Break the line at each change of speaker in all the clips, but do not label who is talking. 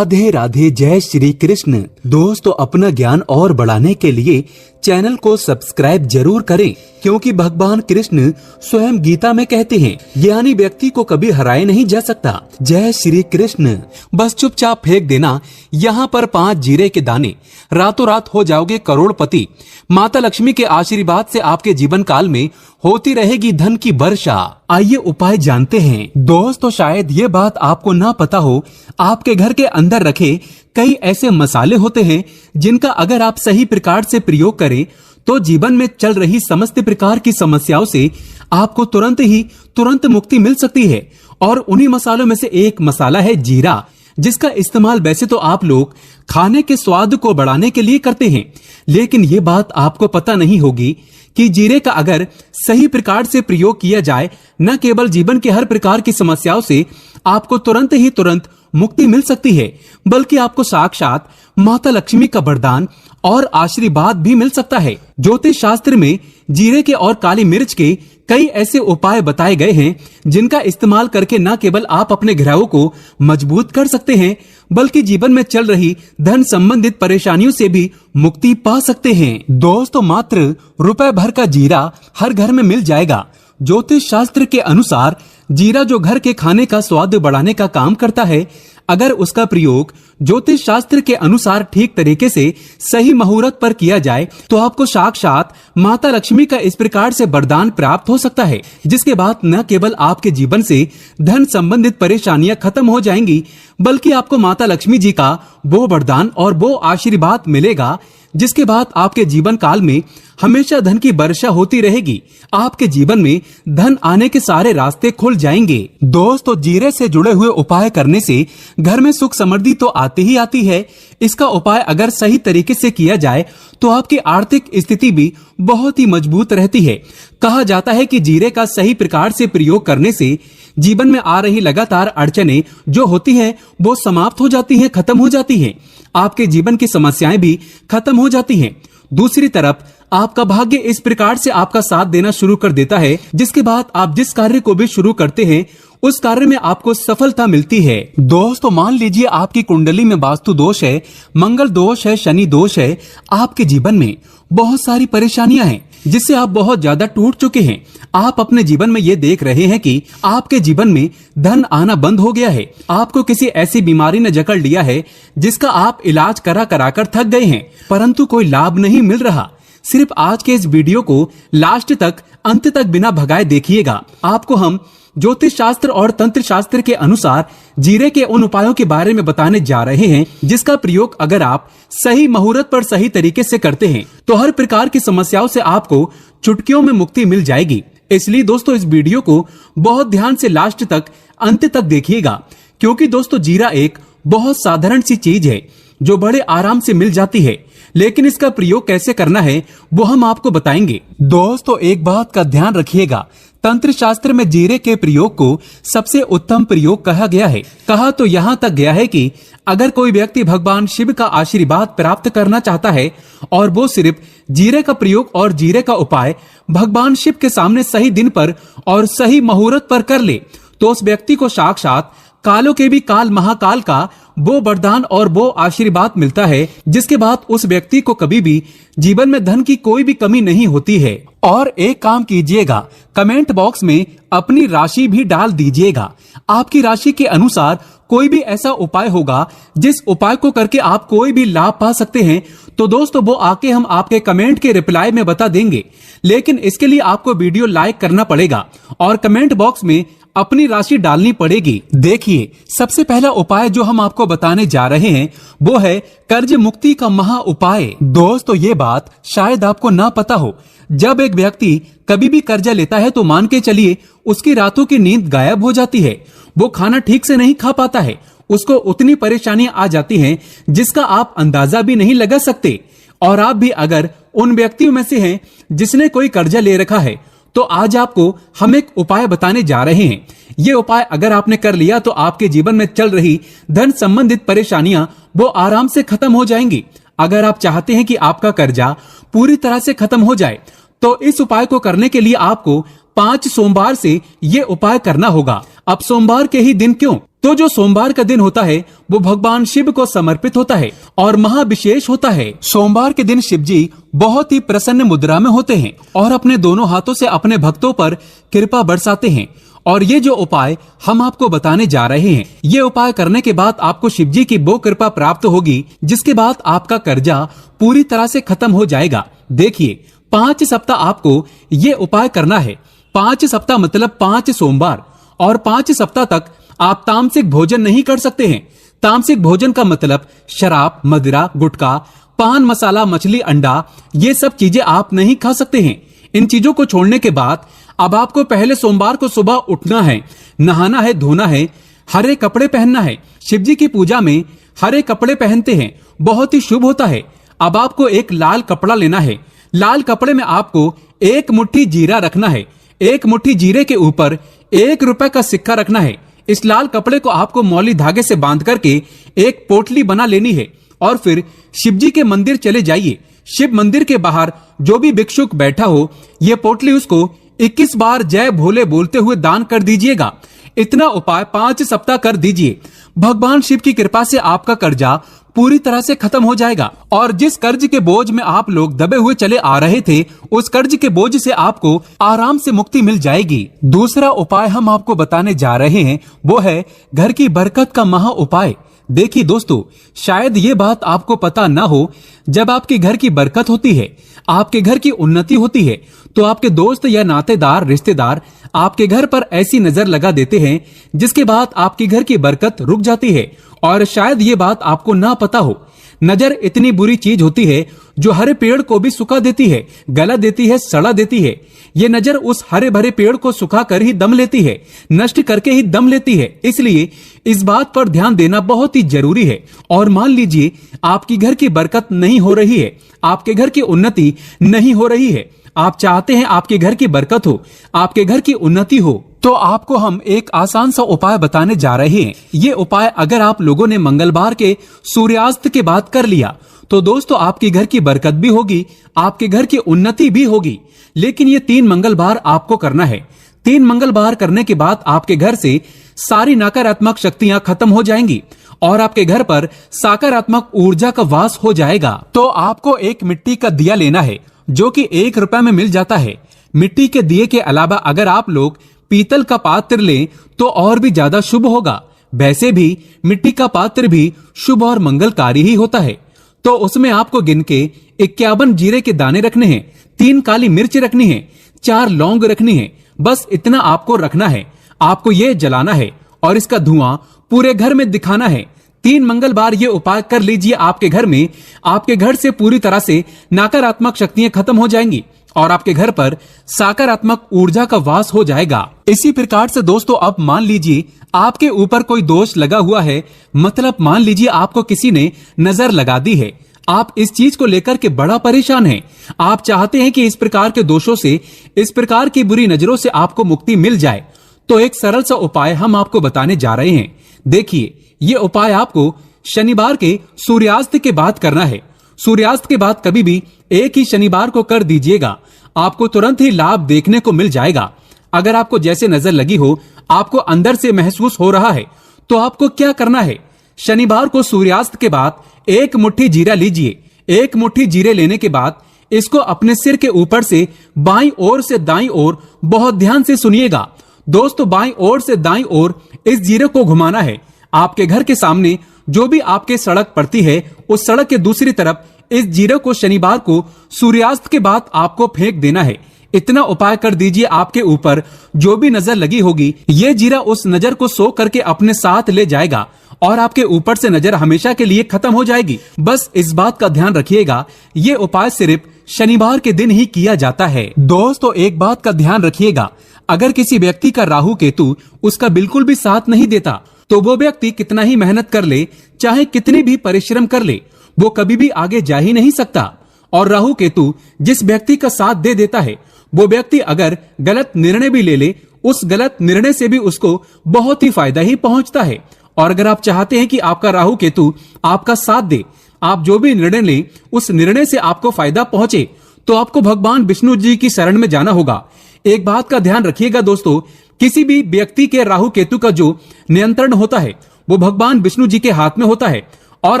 राधे राधे, जय श्री कृष्ण। दोस्तों, अपना ज्ञान और बढ़ाने के लिए चैनल को सब्सक्राइब जरूर करें, क्योंकि भगवान कृष्ण स्वयं गीता में कहते हैं, ज्ञानी व्यक्ति को कभी हराया नहीं जा सकता। जय श्री कृष्ण। बस चुपचाप फेंक देना यहाँ पर 5 जीरे के दाने, रातों रात हो जाओगे करोड़पति। माता लक्ष्मी के आशीर्वाद से आपके जीवन काल में होती रहेगी धन की वर्षा। आइए उपाय जानते हैं। दोस्तों, शायद ये बात आपको ना पता हो, आपके घर के अंदर रखे कई ऐसे मसाले होते हैं जिनका अगर आप सही प्रकार से प्रयोग करें तो जीवन में चल रही समस्त प्रकार की समस्याओं से आपको तुरंत मुक्ति मिल सकती है। और उन्हीं मसालों में से एक मसाला है जीरा, जिसका इस्तेमाल वैसे तो आप लोग खाने के स्वाद को बढ़ाने के लिए करते हैं, लेकिन ये बात आपको पता नहीं होगी कि जीरे का अगर सही प्रकार से प्रयोग किया जाए, न केवल जीवन के हर प्रकार की समस्याओं से आपको तुरंत मुक्ति मिल सकती है, बल्कि आपको साक्षात माता लक्ष्मी का वरदान और आशीर्वाद भी मिल सकता है। ज्योतिष शास्त्र में जीरे के और काली मिर्च के कई ऐसे उपाय बताए गए हैं जिनका इस्तेमाल करके न केवल आप अपने ग्रहों को मजबूत कर सकते हैं, बल्कि जीवन में चल रही धन संबंधित परेशानियों से भी मुक्ति पा सकते हैं। दोस्तों, मात्र रुपए भर का जीरा हर घर में मिल जाएगा। ज्योतिष शास्त्र के अनुसार जीरा जो घर के खाने का स्वाद बढ़ाने का काम करता है, अगर उसका प्रयोग ज्योतिष शास्त्र के अनुसार ठीक तरीके से सही मुहूर्त पर किया जाए तो आपको साक्षात माता लक्ष्मी का इस प्रकार से वरदान प्राप्त हो सकता है, जिसके बाद न केवल आपके जीवन से धन संबंधित परेशानियां खत्म हो जाएंगी, बल्कि आपको माता लक्ष्मी जी का वो वरदान और वो आशीर्वाद मिलेगा, जिसके बाद आपके जीवन काल में हमेशा धन की वर्षा होती रहेगी। आपके जीवन में धन आने के सारे रास्ते खुल जाएंगे। दोस्तों, जीरे से जुड़े हुए उपाय करने से घर में सुख समृद्धि तो आती ही आती है। इसका उपाय अगर सही तरीके से किया जाए तो आपकी आर्थिक स्थिति भी बहुत ही मजबूत रहती है। कहा जाता है कि जीरे का सही प्रकार से प्रयोग करने से जीवन में आ रही लगातार अड़चने जो होती है वो समाप्त हो जाती है, खत्म हो जाती है। आपके जीवन की समस्याएं भी खत्म हो जाती हैं। दूसरी तरफ आपका भाग्य इस प्रकार से आपका साथ देना शुरू कर देता है, जिसके बाद आप जिस कार्य को भी शुरू करते हैं उस कार्य में आपको सफलता मिलती है। दोस्तों, मान लीजिए आपकी कुंडली में वास्तु दोष है, मंगल दोष है, शनि दोष है, आपके जीवन में बहुत सारी परेशानियां हैं जिससे आप बहुत ज्यादा टूट चुके हैं। आप अपने जीवन में ये देख रहे हैं कि आपके जीवन में धन आना बंद हो गया है। आपको किसी ऐसी बीमारी ने जकड़ लिया है जिसका आप इलाज करा कर थक गए हैं, परंतु कोई लाभ नहीं मिल रहा। सिर्फ आज के इस वीडियो को लास्ट तक, अंत तक बिना भगाए देखिएगा। आपको हम ज्योतिष शास्त्र और तंत्र शास्त्र के अनुसार जीरे के उन उपायों के बारे में बताने जा रहे हैं जिसका प्रयोग अगर आप सही मुहूर्त पर सही तरीके से करते हैं तो हर प्रकार की समस्याओं से आपको चुटकियों में मुक्ति मिल जाएगी। इसलिए दोस्तों, इस वीडियो को बहुत ध्यान से लास्ट तक, अंत तक देखिएगा, क्योंकि दोस्तों जीरा एक बहुत साधारण सी चीज है जो बड़े आराम से मिल जाती है, लेकिन इसका प्रयोग कैसे करना है वो हम आपको बताएंगे। दोस्तों, एक बात का ध्यान रखिएगा, तंत्र शास्त्र में जीरे के प्रयोग को सबसे उत्तम प्रयोग कहा गया है। कहा तो यहाँ तक गया है कि अगर कोई व्यक्ति भगवान शिव का आशीर्वाद प्राप्त करना चाहता है और वो सिर्फ जीरे का प्रयोग और जीरे का उपाय भगवान शिव के सामने सही दिन पर और सही मुहूर्त पर कर ले, तो उस व्यक्ति को साक्षात कालों के भी काल महाकाल का वो वरदान और वो आशीर्वाद मिलता है, जिसके बाद उस व्यक्ति को कभी भी जीवन में धन की कोई भी कमी नहीं होती है। और एक काम कीजिएगा, कमेंट बॉक्स में अपनी राशि भी डाल दीजिएगा। आपकी राशि के अनुसार कोई भी ऐसा उपाय होगा जिस उपाय को करके आप कोई भी लाभ पा सकते हैं, तो दोस्तों वो आके हम आपके कमेंट के रिप्लाई में बता देंगे। लेकिन इसके लिए आपको वीडियो लाइक करना पड़ेगा और कमेंट बॉक्स में अपनी राशि डालनी पड़ेगी। देखिए, सबसे पहला उपाय जो हम आपको बताने जा रहे हैं वो है कर्ज मुक्ति का महा उपाय। दोस्तों, ये बात शायद आपको ना पता हो, जब एक व्यक्ति कभी भी कर्जा लेता है तो मान के चलिए उसकी रातों की नींद गायब हो जाती है, वो खाना ठीक से नहीं खा पाता है, उसको उतनी परेशानियां आ जाती हैं जिसका आप अंदाजा भी नहीं लगा सकते। और आप भी अगर उन व्यक्तियों में से हैं जिसने कोई कर्जा ले रखा है, तो आज आपको हम एक उपाय बताने जा रहे हैं। ये उपाय अगर आपने कर लिया तो आपके जीवन में चल रही धन संबंधित परेशानियां वो आराम से खत्म हो जाएंगी। अगर आप चाहते हैं कि आपका कर्जा पूरी तरह से खत्म हो जाए तो इस उपाय को करने के लिए आपको 5 सोमवार से ये उपाय करना होगा। अब सोमवार के ही दिन क्यों? तो जो सोमवार का दिन होता है वो भगवान शिव को समर्पित होता है और महाविशेष होता है। सोमवार के दिन शिव जी बहुत ही प्रसन्न मुद्रा में होते हैं और अपने दोनों हाथों से अपने भक्तों पर कृपा बरसाते हैं। और ये जो उपाय हम आपको बताने जा रहे हैं, ये उपाय करने के बाद आपको शिव जी की वो कृपा प्राप्त होगी जिसके बाद आपका कर्जा पूरी तरह से खत्म हो जाएगा। देखिए, 5 सप्ताह आपको ये उपाय करना है। 5 सप्ताह मतलब 5 सोमवार, और 5 सप्ताह तक आप तामसिक भोजन नहीं कर सकते हैं। तामसिक भोजन का मतलब शराब, मदिरा, गुटखा, पान मसाला, मछली, अंडा, ये सब चीजें आप नहीं खा सकते हैं। इन चीजों को छोड़ने के बाद अब आपको पहले सोमवार को सुबह उठना है, नहाना है, धोना है, हरे कपड़े पहनना है। शिव जी की पूजा में हरे कपड़े पहनते हैं, बहुत ही शुभ होता है। अब आपको एक लाल कपड़ा लेना है। लाल कपड़े में आपको 1 मुट्ठी जीरा रखना है। 1 मुट्ठी जीरे के ऊपर 1 रुपए का सिक्का रखना है। इस लाल कपड़े को आपको मौली धागे से बांध करके एक पोटली बना लेनी है और फिर शिव जी के मंदिर चले जाइए। शिव मंदिर के बाहर जो भी भिक्षुक बैठा हो, ये पोटली उसको 21 बार जय भोले बोलते हुए दान कर दीजिएगा। इतना उपाय 5 सप्ताह कर दीजिए। भगवान शिव की कृपा से आपका कर्जा पूरी तरह से खत्म हो जाएगा और जिस कर्ज के बोझ में आप लोग दबे हुए चले आ रहे थे, उस कर्ज के बोझ से आपको आराम से मुक्ति मिल जाएगी। दूसरा उपाय हम आपको बताने जा रहे हैं, वो है घर की बरकत का महा उपाय। देखिए दोस्तों, शायद ये बात आपको पता ना हो, जब आपके घर की बरकत होती है, आपके घर की उन्नति होती है, तो आपके दोस्त या नातेदार, रिश्तेदार आपके घर पर ऐसी नजर लगा देते हैं जिसके बाद आपके घर की बरकत रुक जाती है। और शायद ये बात आपको ना पता हो, नजर इतनी बुरी चीज होती है जो हरे पेड़ को भी सुखा देती है, गला देती है, सड़ा देती है। ये नजर उस हरे भरे पेड़ को सुखा कर ही दम लेती है, नष्ट करके ही दम लेती है। इसलिए इस बात पर ध्यान देना बहुत ही जरूरी है। और मान लीजिए आपकी घर की बरकत नहीं हो रही है, आपके घर की उन्नति नहीं हो रही है, आप चाहते हैं आपके घर की बरकत हो, आपके घर की उन्नति हो, तो आपको हम एक आसान सा उपाय बताने जा रहे हैं। ये उपाय अगर आप लोगों ने मंगलवार के सूर्यास्त के बाद कर लिया तो दोस्तों आपके घर की बरकत भी होगी, आपके घर की उन्नति भी होगी। लेकिन ये 3 मंगलवार आपको करना है। 3 मंगलवार करने के बाद आपके घर से सारी नकारात्मक शक्तियां खत्म हो जाएंगी और आपके घर पर सकारात्मक ऊर्जा का वास हो जाएगा। तो आपको एक मिट्टी का दिया लेना है जो कि 1 रुपए में मिल जाता है। मिट्टी के दिए के अलावा अगर आप लोग पीतल का पात्र लें तो और भी ज्यादा शुभ होगा। वैसे भी मिट्टी का पात्र भी शुभ और मंगलकारी ही होता है। तो उसमें आपको गिन के 51 जीरे के दाने रखने हैं, 3 काली मिर्च रखनी है, 4 लौंग रखनी है। बस इतना आपको रखना है। आपको ये जलाना है और इसका धुआं पूरे घर में दिखाना है। 3 मंगलवार ये उपाय कर लीजिए। आपके घर में, आपके घर से पूरी तरह से नकारात्मक शक्तियां खत्म हो जाएंगी और आपके घर पर सकारात्मक ऊर्जा का वास हो जाएगा। इसी प्रकार से दोस्तों, अब मान लीजिए आपके ऊपर कोई दोष लगा हुआ है, मतलब मान लीजिए आपको किसी ने नजर लगा दी है। आप इस चीज को लेकर के बड़ा परेशान हैं। आप चाहते हैं कि इस प्रकार के दोषों से, इस प्रकार की बुरी नजरों से आपको मुक्ति मिल जाए। तो एक सरल सा उपाय हम आपको बताने जा रहे हैं। देखिए, ये उपाय आपको शनिवार के सूर्यास्त के बाद करना है। सूर्यास्त के बाद कभी भी एक ही शनिवार को कर दीजिएगा, आपको तुरंत ही लाभ देखने को मिल जाएगा। अगर आपको जैसे नजर लगी हो, आपको अंदर से महसूस हो रहा है, तो आपको क्या करना है, शनिवार को सूर्यास्त के बाद 1 मुट्ठी जीरा लीजिए। 1 मुट्ठी जीरे लेने के बाद इसको अपने सिर के ऊपर से बाईं ओर से दाईं ओर, बहुत ध्यान से सुनिएगा दोस्तों, बाईं ओर से दाईं ओर इस जीरे को घुमाना है। आपके घर के सामने जो भी आपके सड़क पड़ती है, उस सड़क के दूसरी तरफ इस जीरे को शनिवार को सूर्यास्त के बाद आपको फेंक देना है। इतना उपाय कर दीजिए। आपके ऊपर जो भी नजर लगी होगी, ये जीरा उस नजर को सो करके अपने साथ ले जाएगा और आपके ऊपर से नजर हमेशा के लिए खत्म हो जाएगी। बस इस बात का ध्यान रखिएगा, ये उपाय सिर्फ शनिवार के दिन ही किया जाता है। दोस्तों, एक बात का ध्यान रखिएगा, अगर किसी व्यक्ति का राहु केतु उसका बिल्कुल भी साथ नहीं देता, तो वो व्यक्ति कितना ही मेहनत कर ले, चाहे कितनी भी परिश्रम कर ले, वो कभी भी आगे जा ही नहीं सकता। और राहु केतु जिस व्यक्ति का साथ दे देता है, वो व्यक्ति अगर गलत निर्णय भी ले ले, उस गलत निर्णय से भी उसको बहुत ही फायदा ही पहुंचता है। और अगर आप चाहते हैं कि आपका राहु केतु आपका साथ दे, आप जो भी निर्णय लें उस निर्णय से आपको फायदा पहुंचे, तो आपको भगवान विष्णु जी की शरण में जाना होगा। एक बात का ध्यान रखिएगा दोस्तों, किसी भी व्यक्ति के राहु केतु का जो नियंत्रण होता है वो भगवान विष्णु जी के हाथ में होता है। और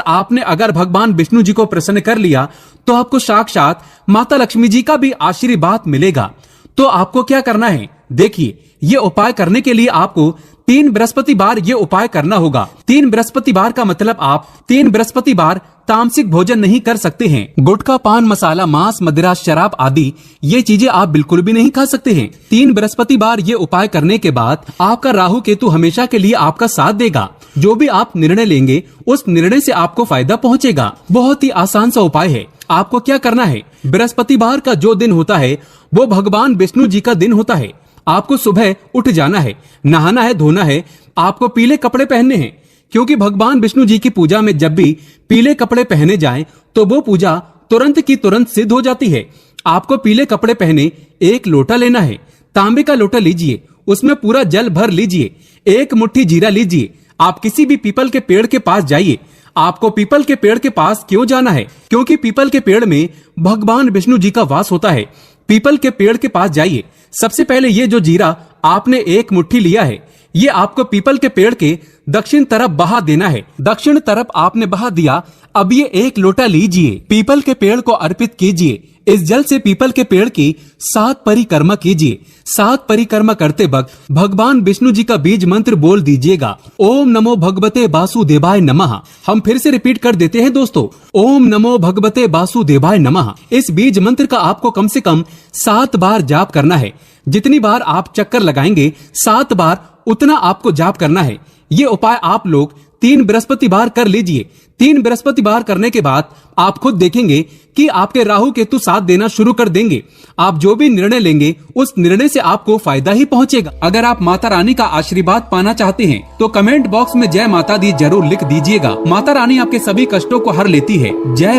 आपने अगर भगवान विष्णु जी को प्रसन्न कर लिया तो आपको साक्षात माता लक्ष्मी जी का भी आशीर्वाद मिलेगा। तो आपको क्या करना है, देखिए ये उपाय करने के लिए आपको 3 बृहस्पतिवार ये उपाय करना होगा। 3 बृहस्पतिवार का मतलब आप 3 बृहस्पतिवार तामसिक भोजन नहीं कर सकते हैं। गुटखा, पान मसाला, मांस, मदिरा, शराब आदि ये चीजें आप बिल्कुल भी नहीं खा सकते हैं। 3 बृहस्पतिवार ये उपाय करने के बाद आपका राहु केतु हमेशा के लिए आपका साथ देगा। जो भी आप निर्णय लेंगे उस निर्णय से आपको फायदा पहुंचेगा। बहुत ही आसान सा उपाय है। आपको क्या करना है, बृहस्पतिवार का जो दिन होता है वो भगवान विष्णु जी का दिन होता है। आपको सुबह उठ जाना है, नहाना है, धोना है, आपको पीले कपड़े पहनने हैं, क्योंकि भगवान विष्णु जी की पूजा में जब भी पीले कपड़े पहने जाएं तो वो पूजा तुरंत की तुरंत सिद्ध हो जाती है। आपको पीले कपड़े पहने एक लोटा लेना है, तांबे का लोटा लीजिए, उसमें पूरा जल भर लीजिए, 1 मुट्ठी जीरा लीजिए। आप किसी भी पीपल के पेड़ के पास जाइए। आपको पीपल के पेड़ के पास क्यों जाना है, क्योंकि पीपल के पेड़ में भगवान विष्णु जी का वास होता है। पीपल के पेड़ के पास जाइए। सबसे पहले ये जो जीरा आपने 1 मुट्ठी लिया है ये आपको पीपल के पेड़ के दक्षिण तरफ बहा देना है। दक्षिण तरफ आपने बहा दिया। अब ये 1 लोटा लीजिए, पीपल के पेड़ को अर्पित कीजिए। इस जल से पीपल के पेड़ की 7 परिक्रमा कीजिए। 7 परिक्रमा करते वक्त भगवान विष्णु जी का बीज मंत्र बोल दीजिएगा, ओम नमो भगवते वासुदेवाय नमः। हम फिर से रिपीट कर देते हैं दोस्तों, ओम नमो भगवते वासुदेवाय नमः। इस बीज मंत्र का आपको कम से कम 7 बार जाप करना है। जितनी बार आप चक्कर लगाएंगे 7 बार उतना आपको जाप करना है। ये उपाय आप लोग 3 बृहस्पतिवार कर लीजिए। 3 बृहस्पतिवार करने के बाद आप खुद देखेंगे कि आपके राहु केतु साथ देना शुरू कर देंगे। आप जो भी निर्णय लेंगे उस निर्णय से आपको फायदा ही पहुंचेगा। अगर आप माता रानी का आशीर्वाद पाना चाहते हैं तो कमेंट बॉक्स में जय माता दी जरूर लिख दीजिएगा। माता रानी आपके सभी कष्टों को हर लेती है। जय